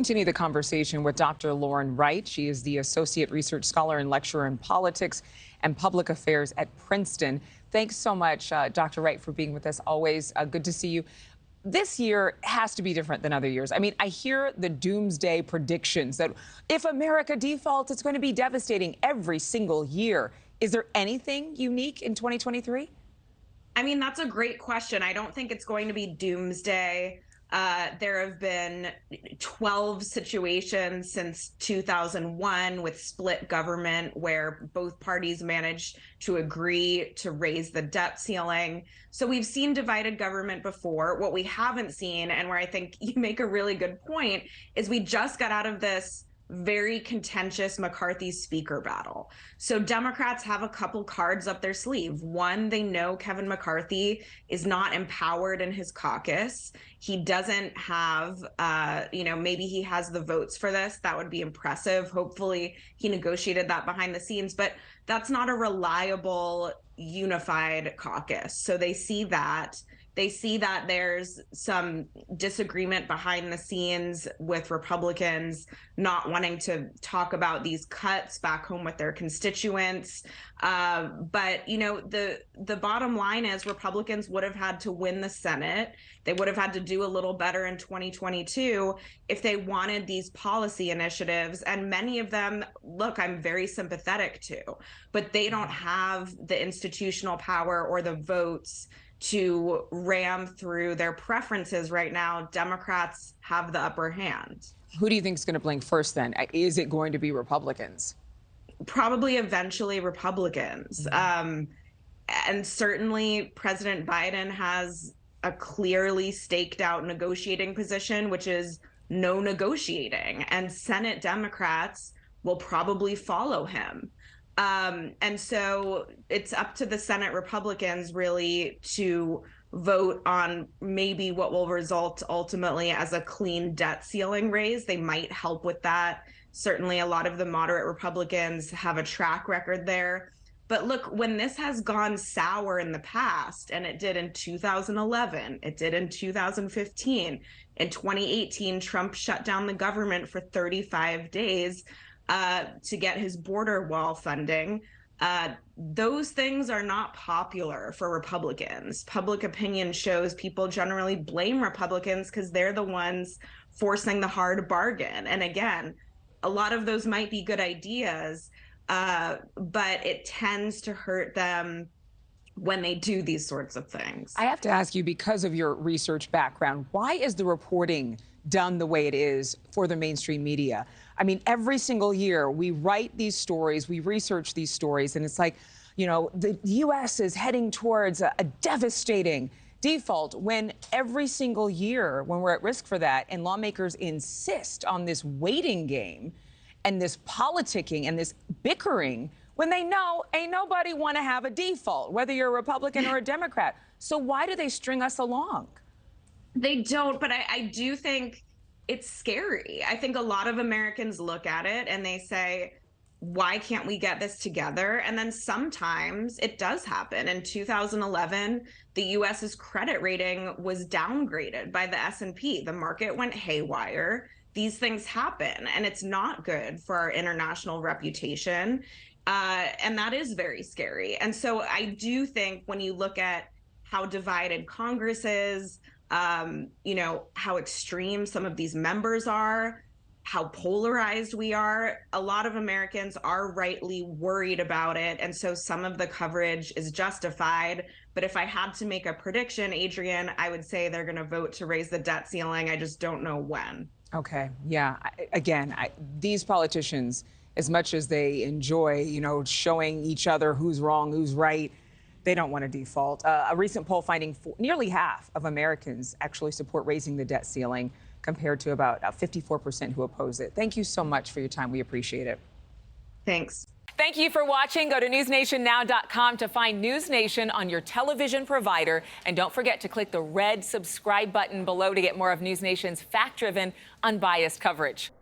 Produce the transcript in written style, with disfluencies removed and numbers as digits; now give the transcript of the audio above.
continue the conversation with Dr. Lauren Wright. She is the Associate Research Scholar and Lecturer in Politics and Public Affairs at Princeton. Thanks so much, Dr. Wright, for being with us. Always good to see you. This year has to be different than other years. I mean, I hear the doomsday predictions that if America defaults, it's going to be devastating every single year. Is there anything unique in 2023? I mean, that's a great question. I don't think it's going to be doomsday. There have been 12 situations since 2001 with split government where both parties managed to agree to raise the debt ceiling. So we've seen divided government before. What we haven't seen, and where I think you make a really good point, is we just got out of this very contentious McCarthy speaker battle. So Democrats have a couple cards up their sleeve. One, they know Kevin McCarthy is not empowered in his caucus. He doesn't have, maybe he has the votes for this. That would be impressive. Hopefully he negotiated that behind the scenes, but that's not a reliable, unified caucus. So they see that. They see that there's some disagreement behind the scenes with Republicans not wanting to talk about these cuts back home with their constituents. But, you know, the bottom line is Republicans would have had to win the Senate. They would have had to do a little better in 2022 if they wanted these policy initiatives. And many of them, look, I'm very sympathetic to, but they don't have the institutional power or the votes to ram through their preferences right now. Democrats have the upper hand. Who do you think is going to blink first then? Is it going to be Republicans? Probably eventually Republicans. And certainly President Biden has a clearly staked out negotiating position, which is no negotiating. And Senate Democrats will probably follow him. And so it's up to the Senate Republicans really to vote on maybe what will result ultimately as a clean debt ceiling raise. They might help with that. Certainly a lot of the moderate Republicans have a track record there. But look, when this has gone sour in the past, and it did in 2011, it did in 2015, in 2018, Trump shut down the government for 35 days to get his border wall funding. Those things are not popular for Republicans. Public opinion shows people generally blame Republicans because they're the ones forcing the hard bargain. And again, a lot of those might be good ideas, but it tends to hurt them when they do these sorts of things. I have to ask you, because of your research background, why is the reporting done the way it is for the mainstream media? I mean, every single year we write these stories, we research these stories, and it's like, you know, the U.S. is heading towards a devastating default, when every single year when we're at risk for that and lawmakers insist on this waiting game and this politicking and this bickering when they know ain't nobody want to have a default, whether you're a Republican or a Democrat. So why do they string us along? They don't, but I do think it's scary. I think a lot of Americans look at it and they say, why can't we get this together? And then sometimes it does happen. In 2011, the U.S.'s credit rating was downgraded by the S&P. The market went haywire. These things happen, and it's not good for our international reputation. And that is very scary. And so I do think when you look at how divided Congress is, how extreme some of these members are, how polarized we are, a lot of Americans are rightly worried about it. And so some of the coverage is justified. But if I had to make a prediction, Adrienne, I would say they're going to vote to raise the debt ceiling. I just don't know when. Okay. Yeah. These politicians, as much as they enjoy, showing each other who's wrong, who's right, they don't want to default. A recent poll finding nearly half of Americans actually support raising the debt ceiling, compared to about 54% who oppose it. Thank you so much for your time. We appreciate it. Thanks. Thank you for watching. Go to newsnationnow.com to find NewsNation on your television provider. And don't forget to click the red subscribe button below to get more of NewsNation's fact-driven, unbiased coverage.